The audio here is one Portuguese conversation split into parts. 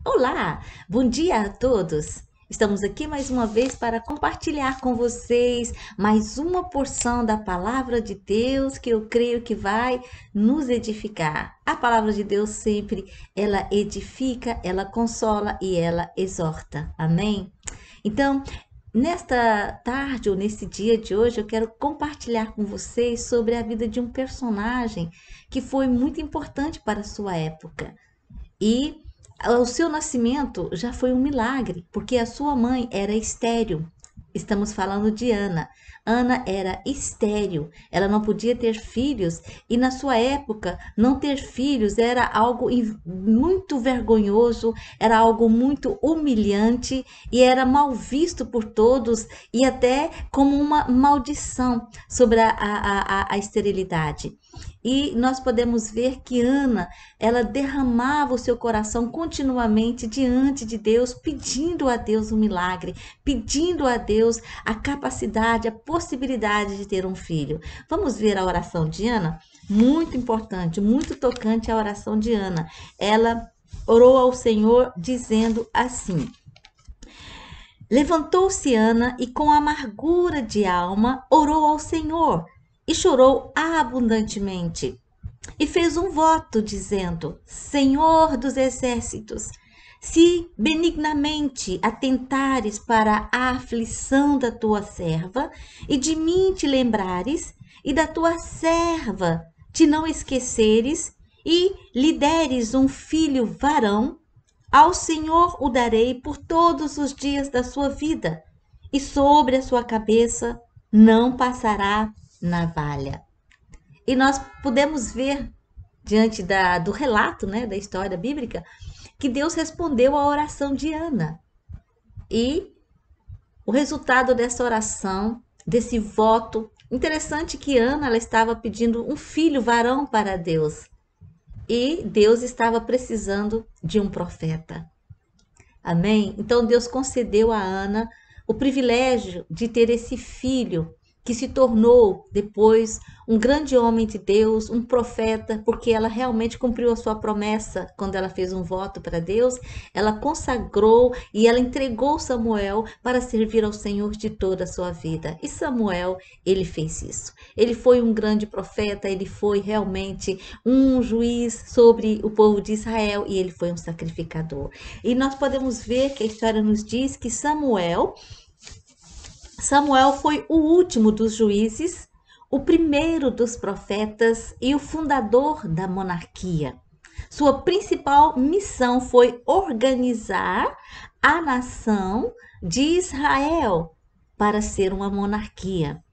Olá, bom dia a todos. Estamos aqui mais uma vez para compartilhar com vocês mais uma porção da palavra de Deus que eu creio que vai nos edificar. A palavra de Deus sempre ela edifica, ela consola e ela exorta. Amém? Então, nesta tarde ou nesse dia de hoje, eu quero compartilhar com vocês sobre a vida de um personagem que foi muito importante para a sua época. E o seu nascimento já foi um milagre, porque a sua mãe era estéril. Estamos falando de Ana. Ana era estéril, ela não podia ter filhos e na sua época não ter filhos era algo muito vergonhoso, era algo muito humilhante e era mal visto por todos e até como uma maldição sobre a esterilidade. E nós podemos ver que Ana, ela derramava o seu coração continuamente diante de Deus, pedindo a Deus um milagre, pedindo a Deus a capacidade, a possibilidade de ter um filho. Vamos ver a oração de Ana? Muito importante, muito tocante a oração de Ana. Ela orou ao Senhor dizendo assim: Levantou-se Ana e com amargura de alma orou ao Senhor e chorou abundantemente. E fez um voto, dizendo: Senhor dos exércitos, se benignamente atentares para a aflição da tua serva, e de mim te lembrares, e da tua serva te não esqueceres, e lhe deres um filho varão, ao Senhor o darei por todos os dias da sua vida, e sobre a sua cabeça não passará navalha. E nós podemos ver, diante do relato, né, da história bíblica, que Deus respondeu à oração de Ana. E o resultado dessa oração, desse voto, interessante que Ana ela estava pedindo um filho varão para Deus. E Deus estava precisando de um profeta. Amém? Então Deus concedeu a Ana o privilégio de ter esse filho que se tornou depois um grande homem de Deus, um profeta, porque ela realmente cumpriu a sua promessa quando ela fez um voto para Deus, ela consagrou e ela entregou Samuel para servir ao Senhor de toda a sua vida. E Samuel, ele fez isso. Ele foi um grande profeta, ele foi realmente um juiz sobre o povo de Israel e ele foi um sacrificador. E nós podemos ver que a história nos diz que Samuel foi o último dos juízes, o primeiro dos profetas e o fundador da monarquia. Sua principal missão foi organizar a nação de Israel para ser uma monarquia.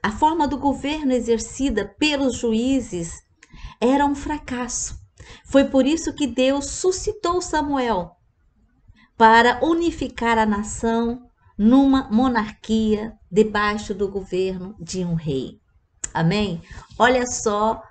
A forma do governo exercida pelos juízes era um fracasso. Foi por isso que Deus suscitou Samuel para unificar a nação numa monarquia debaixo do governo de um rei. Amém? Olha só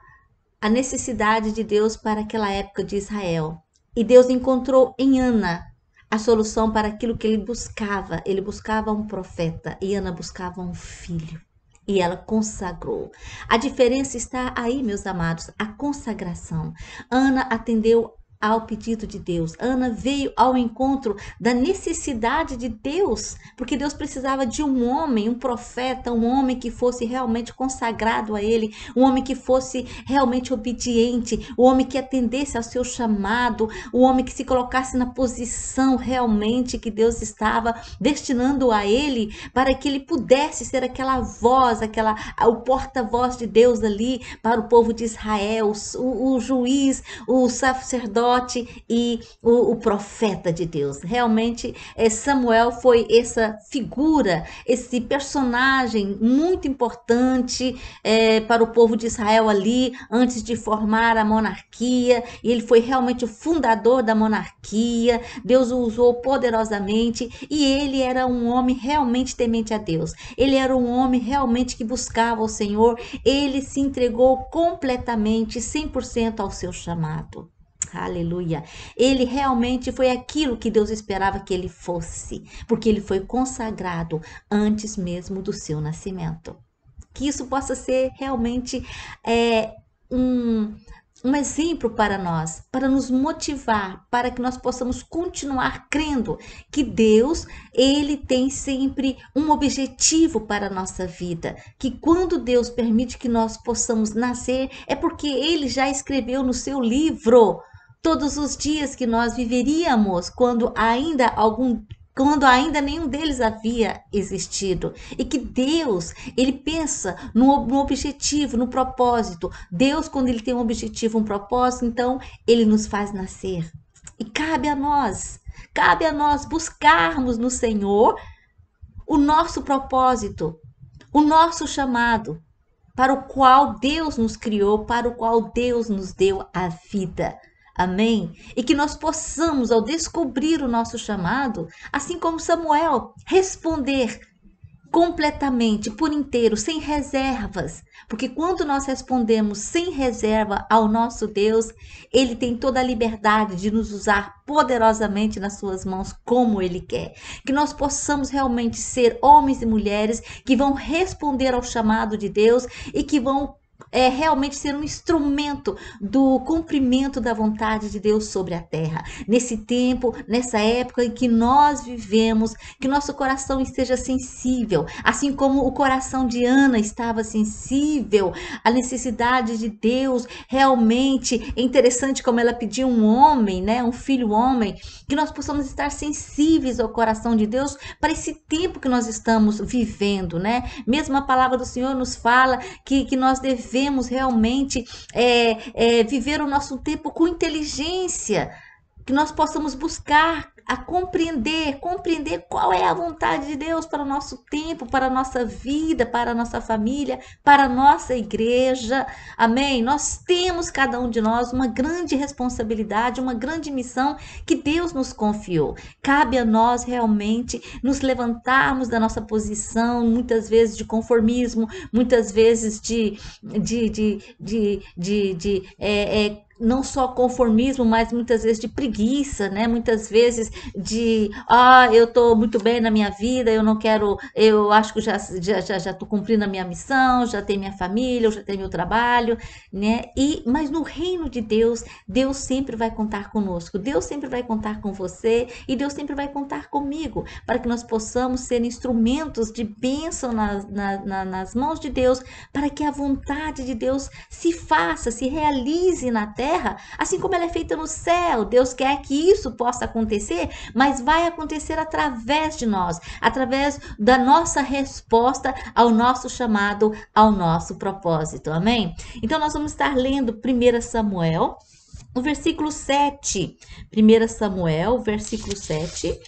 a necessidade de Deus para aquela época de Israel. E Deus encontrou em Ana a solução para aquilo que ele buscava. Ele buscava um profeta e Ana buscava um filho. E ela consagrou. A diferença está aí, meus amados, a consagração. Ana atendeu ao pedido de Deus. Ana veio ao encontro da necessidade de Deus, porque Deus precisava de um homem, um profeta, um homem que fosse realmente consagrado a Ele, um homem que fosse realmente obediente, um homem que atendesse ao seu chamado, um homem que se colocasse na posição realmente que Deus estava destinando a ele, para que ele pudesse ser aquela voz, o porta-voz de Deus ali para o povo de Israel, o juiz, o sacerdote e o profeta de Deus. Realmente, Samuel foi essa figura, esse personagem muito importante para o povo de Israel ali, antes de formar a monarquia, e ele foi realmente o fundador da monarquia. Deus o usou poderosamente e ele era um homem realmente temente a Deus. Ele era um homem realmente que buscava o Senhor. Ele se entregou completamente, 100% ao seu chamado. Aleluia. Ele realmente foi aquilo que Deus esperava que ele fosse, porque ele foi consagrado antes mesmo do seu nascimento. Que isso possa ser realmente um um exemplo para nós, para nos motivar, para que nós possamos continuar crendo que Deus, ele tem sempre um objetivo para a nossa vida, que quando Deus permite que nós possamos nascer, é porque ele já escreveu no seu livro todos os dias que nós viveríamos quando ainda nenhum deles havia existido. E que Deus, ele pensa no objetivo, no propósito. Deus, quando ele tem um objetivo, um propósito, então ele nos faz nascer. E cabe a nós buscarmos no Senhor o nosso propósito, o nosso chamado, para o qual Deus nos criou, para o qual Deus nos deu a vida. Amém? E que nós possamos, ao descobrir o nosso chamado, assim como Samuel, responder completamente, por inteiro, sem reservas. Porque quando nós respondemos sem reserva ao nosso Deus, ele tem toda a liberdade de nos usar poderosamente nas suas mãos, como ele quer. Que nós possamos realmente ser homens e mulheres que vão responder ao chamado de Deus e que vão realmente ser um instrumento do cumprimento da vontade de Deus sobre a terra. Nesse tempo, nessa época em que nós vivemos, que nosso coração esteja sensível, assim como o coração de Ana estava sensível à necessidade de Deus. Realmente é interessante como ela pediu um homem, né, um filho homem, que nós possamos estar sensíveis ao coração de Deus para esse tempo que nós estamos vivendo, né? Mesmo a palavra do Senhor nos fala que nós devemos realmente viver o nosso tempo com inteligência, que nós possamos buscar a compreender qual é a vontade de Deus para o nosso tempo, para a nossa vida, para a nossa família, para a nossa igreja. Amém? Nós temos, cada um de nós, uma grande responsabilidade, uma grande missão que Deus nos confiou. Cabe a nós realmente nos levantarmos da nossa posição, muitas vezes de conformismo, muitas vezes não só conformismo, mas muitas vezes de preguiça, né? Muitas vezes eu tô muito bem na minha vida, eu não quero, eu acho que já tô cumprindo a minha missão, já tenho minha família, eu já tenho meu trabalho, né? Mas no reino de Deus, Deus sempre vai contar conosco, Deus sempre vai contar com você e Deus sempre vai contar comigo, para que nós possamos ser instrumentos de bênção nas mãos de Deus, para que a vontade de Deus se faça, se realize na terra, assim como ela é feita no céu. Deus quer que isso possa acontecer, mas vai acontecer através de nós, através da nossa resposta ao nosso chamado, ao nosso propósito. Amém? Então nós vamos estar lendo 1 Samuel, o versículo 7. 1 Samuel, versículo 7.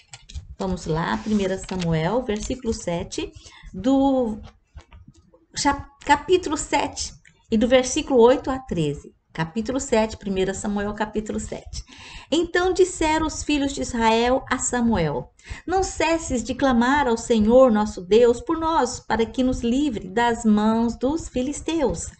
Vamos lá, 1 Samuel, versículo 7, do capítulo 7 e do versículo 8 a 13. Capítulo 7, 1 Samuel, capítulo 7. Então disseram os filhos de Israel a Samuel: não cesses de clamar ao Senhor nosso Deus por nós, para que nos livre das mãos dos filisteus.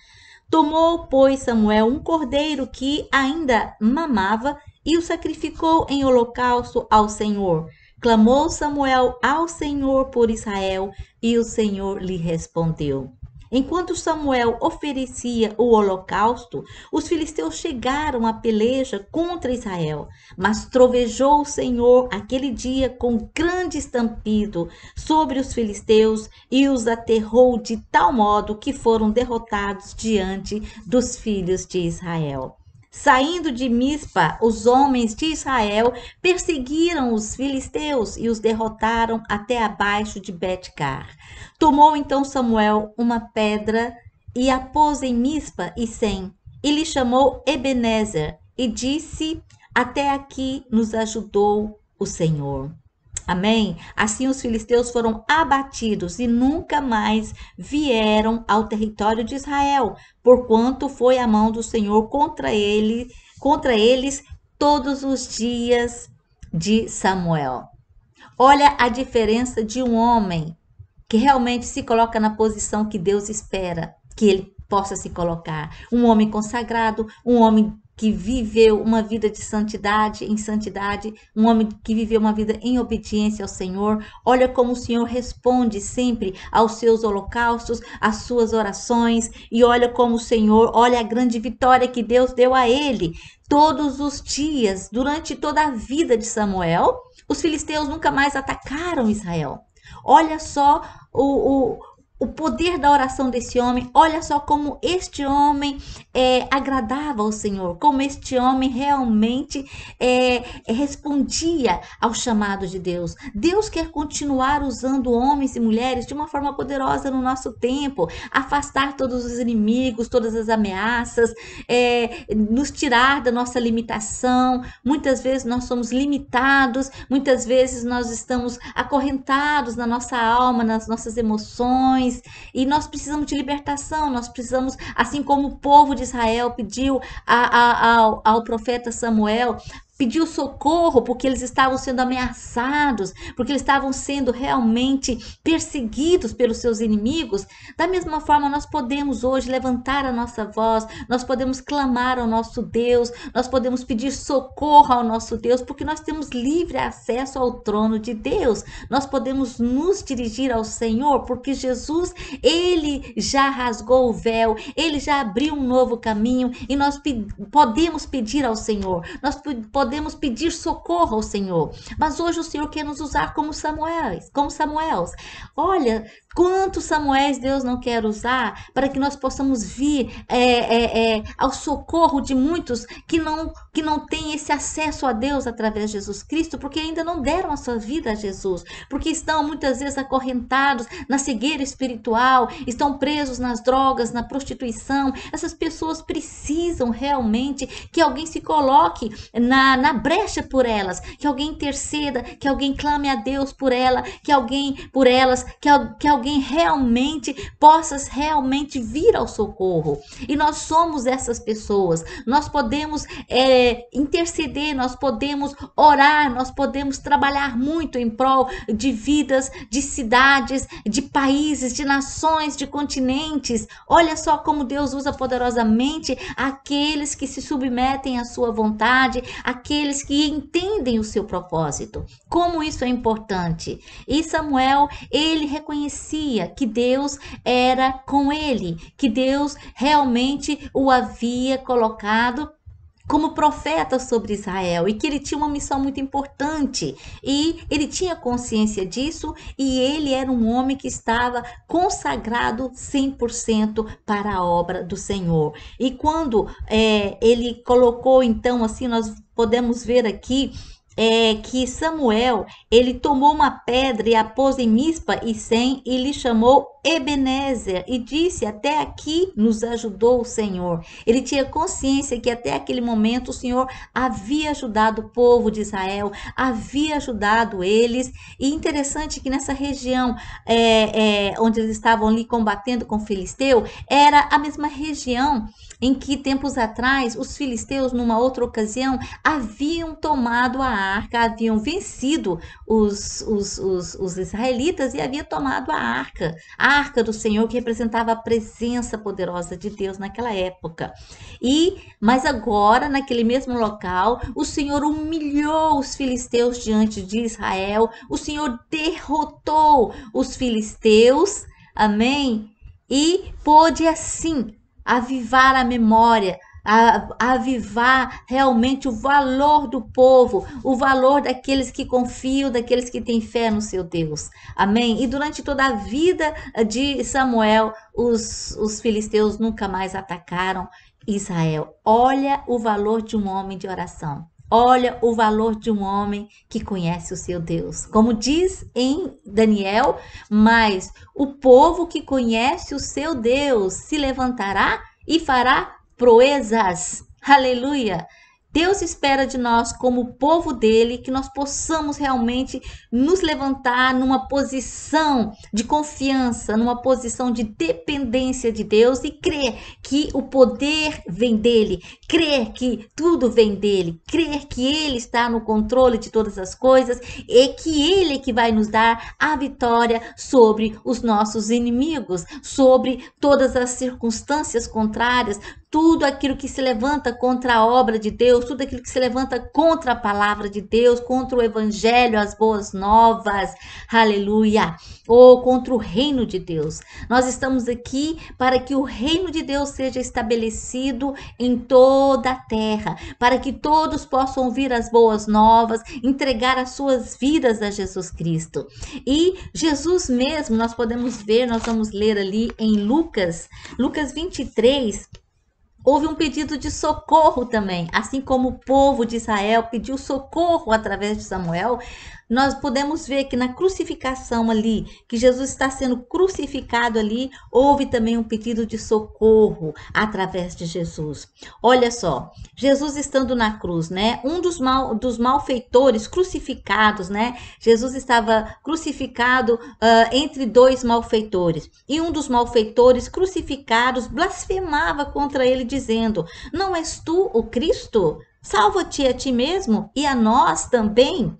Tomou, pois, Samuel um cordeiro que ainda mamava e o sacrificou em holocausto ao Senhor. Clamou Samuel ao Senhor por Israel, e o Senhor lhe respondeu. Enquanto Samuel oferecia o holocausto, os filisteus chegaram à peleja contra Israel. Mas trovejou o Senhor aquele dia com grande estampido sobre os filisteus e os aterrou de tal modo que foram derrotados diante dos filhos de Israel. Saindo de Mispa, os homens de Israel perseguiram os filisteus e os derrotaram até abaixo de Bet-car. Tomou então Samuel uma pedra e a pôs em Mispa e Sem, e lhe chamou Ebenezer, e disse: até aqui nos ajudou o Senhor. Amém? Assim os filisteus foram abatidos e nunca mais vieram ao território de Israel, porquanto foi a mão do Senhor contra eles todos os dias de Samuel. Olha a diferença de um homem que realmente se coloca na posição que Deus espera que ele possa se colocar. Um homem consagrado, um homem que viveu uma vida de santidade, em santidade, um homem que viveu uma vida em obediência ao Senhor. Olha como o Senhor responde sempre aos seus holocaustos, às suas orações, e olha como o Senhor, olha a grande vitória que Deus deu a ele. Todos os dias, durante toda a vida de Samuel, os filisteus nunca mais atacaram Israel. Olha só o poder da oração desse homem, olha só como este homem agradava ao Senhor, como este homem realmente respondia ao chamado de Deus. Deus quer continuar usando homens e mulheres de uma forma poderosa no nosso tempo, afastar todos os inimigos, todas as ameaças, nos tirar da nossa limitação. Muitas vezes nós somos limitados, muitas vezes nós estamos acorrentados na nossa alma, nas nossas emoções, e nós precisamos de libertação. Nós precisamos, assim como o povo de Israel pediu ao profeta Samuel, pediu socorro porque eles estavam sendo ameaçados, porque eles estavam sendo realmente perseguidos pelos seus inimigos. Da mesma forma, nós podemos hoje levantar a nossa voz, nós podemos clamar ao nosso Deus, nós podemos pedir socorro ao nosso Deus, porque nós temos livre acesso ao trono de Deus. Nós podemos nos dirigir ao Senhor, porque Jesus, ele já rasgou o véu, ele já abriu um novo caminho, e nós podemos pedir ao Senhor, nós podemos pedir socorro ao Senhor. Mas hoje o Senhor quer nos usar como Samuéis. Olha, quantos Samuéis Deus não quer usar para que nós possamos vir ao socorro de muitos que não têm esse acesso a Deus através de Jesus Cristo, porque ainda não deram a sua vida a Jesus, porque estão muitas vezes acorrentados na cegueira espiritual, estão presos nas drogas, na prostituição. Essas pessoas precisam realmente que alguém se coloque na brecha por elas, que alguém interceda, que alguém clame a Deus por elas, que alguém realmente possa realmente vir ao socorro. E nós somos essas pessoas. Nós podemos interceder, nós podemos orar, nós podemos trabalhar muito em prol de vidas, de cidades, de países, de nações, de continentes. Olha só como Deus usa poderosamente aqueles que se submetem à sua vontade, aqueles que entendem o seu propósito. Como isso é importante. E Samuel, ele reconhecia que Deus era com ele, que Deus realmente o havia colocado como profeta sobre Israel, e que ele tinha uma missão muito importante, e ele tinha consciência disso, e ele era um homem que estava consagrado 100% para a obra do Senhor. E quando ele colocou, então, assim, nós podemos ver aqui que Samuel, ele tomou uma pedra e a pôs em Mispa e Sem, e lhe chamou Ebenezer, e disse: até aqui nos ajudou o Senhor. Ele tinha consciência que até aquele momento o Senhor havia ajudado o povo de Israel, havia ajudado eles. E interessante que nessa região onde eles estavam ali combatendo com o filisteu, era a mesma região em que tempos atrás os filisteus, numa outra ocasião, haviam tomado a arca, haviam vencido os israelitas e haviam tomado a arca do Senhor, que representava a presença poderosa de Deus naquela época. Mas agora, naquele mesmo local, o Senhor humilhou os filisteus diante de Israel, o Senhor derrotou os filisteus, amém? E pôde assim avivar a memória, avivar realmente o valor do povo, o valor daqueles que confiam, daqueles que têm fé no seu Deus. Amém? E durante toda a vida de Samuel, os filisteus nunca mais atacaram Israel. Olha o valor de um homem de oração. Olha o valor de um homem que conhece o seu Deus. Como diz em Daniel, mas o povo que conhece o seu Deus se levantará e fará proezas. Aleluia! Deus espera de nós, como povo dele, que nós possamos realmente nos levantar numa posição de confiança, numa posição de dependência de Deus, e crer que o poder vem dele, crer que tudo vem dele, crer que ele está no controle de todas as coisas e que ele é que vai nos dar a vitória sobre os nossos inimigos, sobre todas as circunstâncias contrárias, tudo aquilo que se levanta contra a obra de Deus, tudo aquilo que se levanta contra a palavra de Deus, contra o evangelho, as boas novas, aleluia, ou contra o reino de Deus. Nós estamos aqui para que o reino de Deus seja estabelecido em toda a terra, para que todos possam ouvir as boas novas, entregar as suas vidas a Jesus Cristo. E Jesus mesmo, nós podemos ver, nós vamos ler ali em Lucas 23, houve um pedido de socorro também, assim como o povo de Israel pediu socorro através de Samuel. Nós podemos ver que na crucificação ali, que Jesus está sendo crucificado ali, houve também um pedido de socorro através de Jesus. Olha só, Jesus estando na cruz, né? Um dos malfeitores crucificados, né? Jesus estava crucificado entre dois malfeitores. E um dos malfeitores crucificados blasfemava contra ele, dizendo: não és tu o Cristo? Salva-te a ti mesmo e a nós também.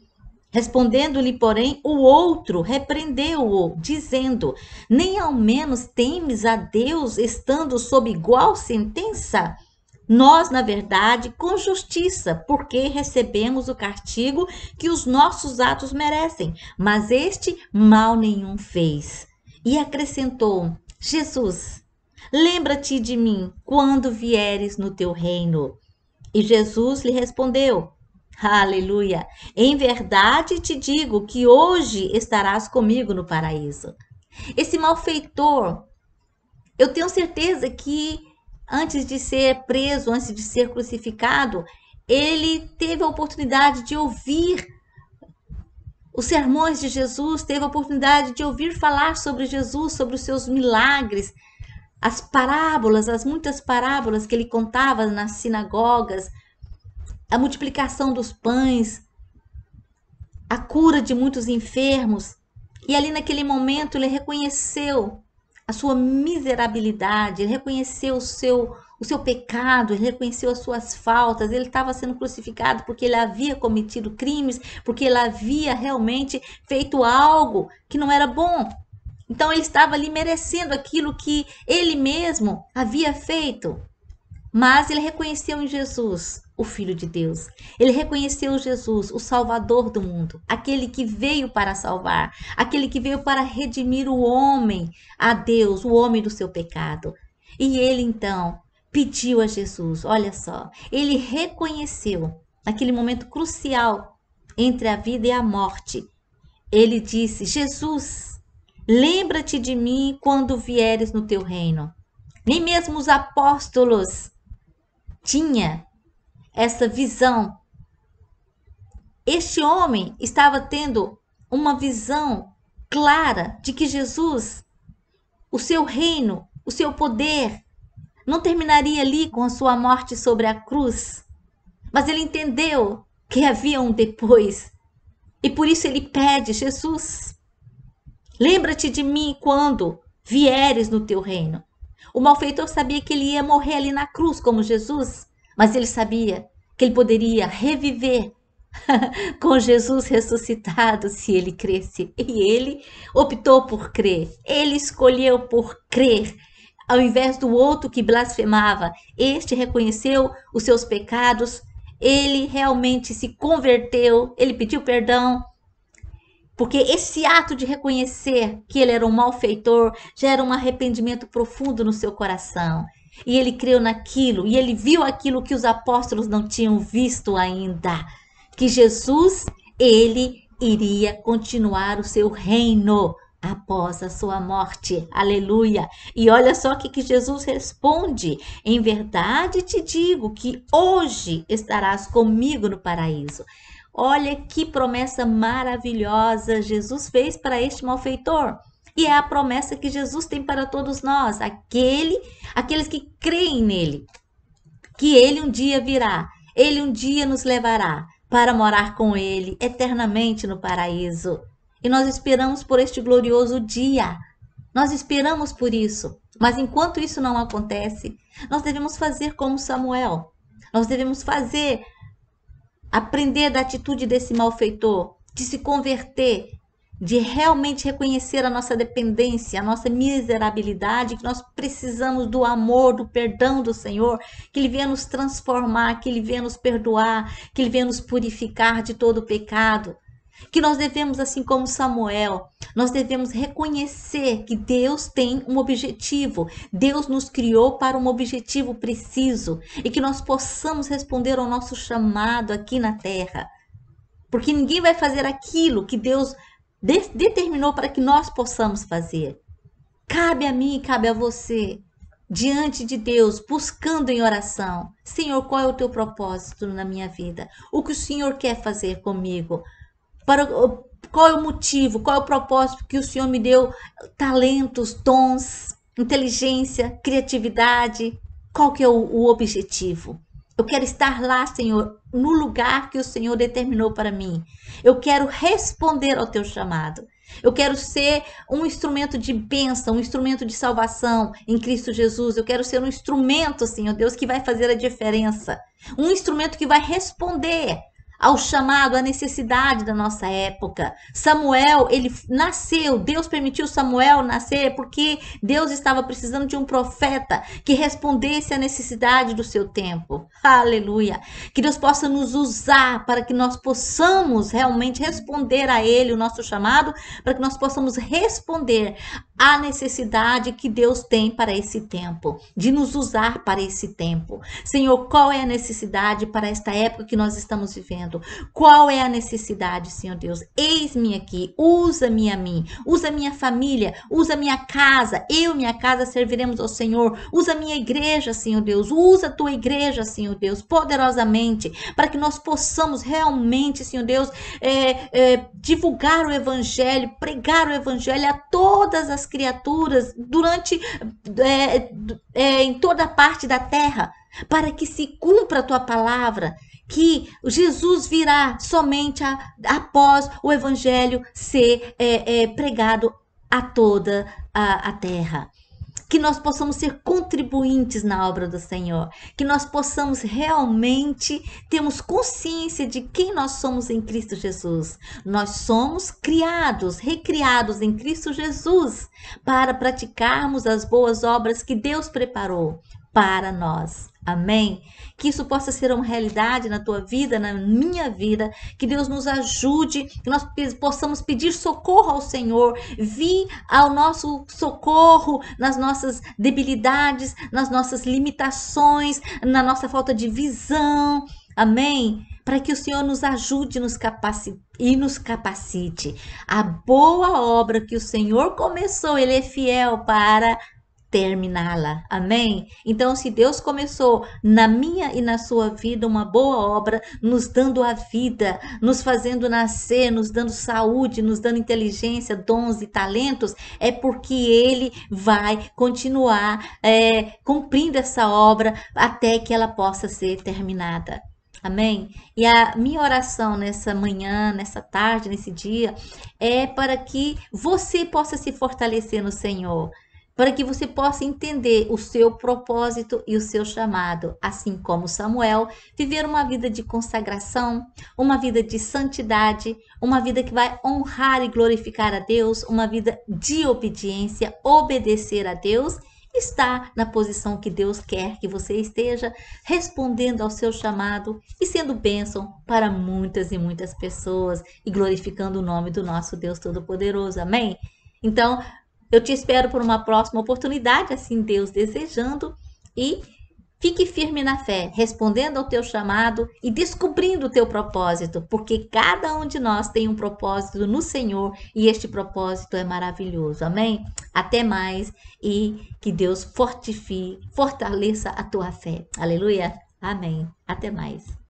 Respondendo-lhe, porém, o outro repreendeu-o, dizendo: nem ao menos temes a Deus, estando sob igual sentença? Nós, na verdade, com justiça, porque recebemos o castigo que os nossos atos merecem, mas este mal nenhum fez. E acrescentou: Jesus, lembra-te de mim quando vieres no teu reino. E Jesus lhe respondeu: aleluia, em verdade te digo que hoje estarás comigo no paraíso. Esse malfeitor, eu tenho certeza que antes de ser preso, antes de ser crucificado, ele teve a oportunidade de ouvir os sermões de Jesus, teve a oportunidade de ouvir falar sobre Jesus, sobre os seus milagres, as parábolas, as muitas parábolas que ele contava nas sinagogas, a multiplicação dos pães, a cura de muitos enfermos. E ali naquele momento ele reconheceu a sua miserabilidade, ele reconheceu o seu pecado, ele reconheceu as suas faltas. Ele estava sendo crucificado porque ele havia cometido crimes, porque ele havia realmente feito algo que não era bom. Então ele estava ali merecendo aquilo que ele mesmo havia feito. Mas ele reconheceu em Jesus o Filho de Deus. Ele reconheceu Jesus, o Salvador do mundo, aquele que veio para salvar, aquele que veio para redimir o homem a Deus, o homem do seu pecado. E ele então pediu a Jesus, olha só, ele reconheceu naquele momento crucial entre a vida e a morte. Ele disse: Jesus, lembra-te de mim quando vieres no teu reino. Nem mesmo os apóstolos tinha essa visão. Este homem estava tendo uma visão clara de que Jesus, o seu reino, o seu poder, não terminaria ali com a sua morte sobre a cruz, mas ele entendeu que havia um depois. E por isso ele pede: Jesus, lembra-te de mim quando vieres no teu reino. O malfeitor sabia que ele ia morrer ali na cruz como Jesus, mas ele sabia que ele poderia reviver com Jesus ressuscitado se ele cresce. E ele optou por crer. Ele escolheu por crer. Ao invés do outro que blasfemava, este reconheceu os seus pecados, ele realmente se converteu, ele pediu perdão. Porque esse ato de reconhecer que ele era um malfeitor gera um arrependimento profundo no seu coração. E ele creu naquilo, e ele viu aquilo que os apóstolos não tinham visto ainda. Que Jesus, ele iria continuar o seu reino após a sua morte. Aleluia! E olha só o que Jesus responde: em verdade te digo que hoje estarás comigo no paraíso. Olha que promessa maravilhosa Jesus fez para este malfeitor. E é a promessa que Jesus tem para todos nós, aqueles que creem nele, que ele um dia virá, ele um dia nos levará para morar com ele eternamente no paraíso. E nós esperamos por este glorioso dia. Nós esperamos por isso. Mas enquanto isso não acontece, nós devemos fazer como Samuel. Nós devemos aprender da atitude desse malfeitor, de se converter, de realmente reconhecer a nossa dependência, a nossa miserabilidade, que nós precisamos do amor, do perdão do Senhor, que Ele venha nos transformar, que Ele venha nos perdoar, que Ele venha nos purificar de todo o pecado. Que nós devemos, assim como Samuel, nós devemos reconhecer que Deus tem um objetivo. Deus nos criou para um objetivo preciso e que nós possamos responder ao nosso chamado aqui na terra. Porque ninguém vai fazer aquilo que Deus determinou para que nós possamos fazer. Cabe a mim e cabe a você, diante de Deus, buscando em oração. Senhor, qual é o teu propósito na minha vida? O que o Senhor quer fazer comigo? Qual é o motivo, qual é o propósito que o Senhor me deu? Talentos, dons, inteligência, criatividade. Qual que é o objetivo? Eu quero estar lá, Senhor, no lugar que o Senhor determinou para mim. Eu quero responder ao teu chamado. Eu quero ser um instrumento de bênção, um instrumento de salvação em Cristo Jesus. Eu quero ser um instrumento, Senhor Deus, que vai fazer a diferença. Um instrumento que vai responder ao chamado, à necessidade da nossa época. Samuel, ele nasceu, Deus permitiu Samuel nascer porque Deus estava precisando de um profeta que respondesse à necessidade do seu tempo. Aleluia! Que Deus possa nos usar para que nós possamos realmente responder a Ele, o nosso chamado, para que nós possamos responder à necessidade que Deus tem para esse tempo, de nos usar para esse tempo. Senhor, qual é a necessidade para esta época que nós estamos vivendo? Qual é a necessidade, Senhor Deus? Eis-me aqui, usa-me a mim, usa minha família, usa minha casa, eu e minha casa serviremos ao Senhor, usa minha igreja, Senhor Deus, usa a tua igreja, Senhor Deus, poderosamente, para que nós possamos realmente, Senhor Deus, divulgar o evangelho, pregar o evangelho a todas as criaturas em toda parte da terra, para que se cumpra a tua palavra, que Jesus virá somente após o evangelho ser pregado a toda a terra. Que nós possamos ser contribuintes na obra do Senhor, que nós possamos realmente termos consciência de quem nós somos em Cristo Jesus. Nós somos criados, recriados em Cristo Jesus para praticarmos as boas obras que Deus preparou para nós. Amém? Que isso possa ser uma realidade na tua vida, na minha vida, que Deus nos ajude, que nós possamos pedir socorro ao Senhor, vir ao nosso socorro nas nossas debilidades, nas nossas limitações, na nossa falta de visão. Amém? Para que o Senhor nos ajude e nos capacite. A boa obra que o Senhor começou, Ele é fiel para terminá-la. Amém? Então, se Deus começou na minha e na sua vida uma boa obra, nos dando a vida, nos fazendo nascer, nos dando saúde, nos dando inteligência, dons e talentos, é porque Ele vai continuar cumprindo essa obra até que ela possa ser terminada. Amém? E a minha oração nessa manhã, nessa tarde, nesse dia, é para que você possa se fortalecer no Senhor, para que você possa entender o seu propósito e o seu chamado, assim como Samuel, viver uma vida de consagração, uma vida de santidade, uma vida que vai honrar e glorificar a Deus, uma vida de obediência, obedecer a Deus, estar na posição que Deus quer que você esteja, respondendo ao seu chamado e sendo bênção para muitas e muitas pessoas e glorificando o nome do nosso Deus Todo-Poderoso. Amém? Então, eu te espero por uma próxima oportunidade, assim Deus desejando, e fique firme na fé, respondendo ao teu chamado e descobrindo o teu propósito, porque cada um de nós tem um propósito no Senhor e este propósito é maravilhoso. Amém? Até mais e que Deus fortaleça a tua fé. Aleluia. Amém. Até mais.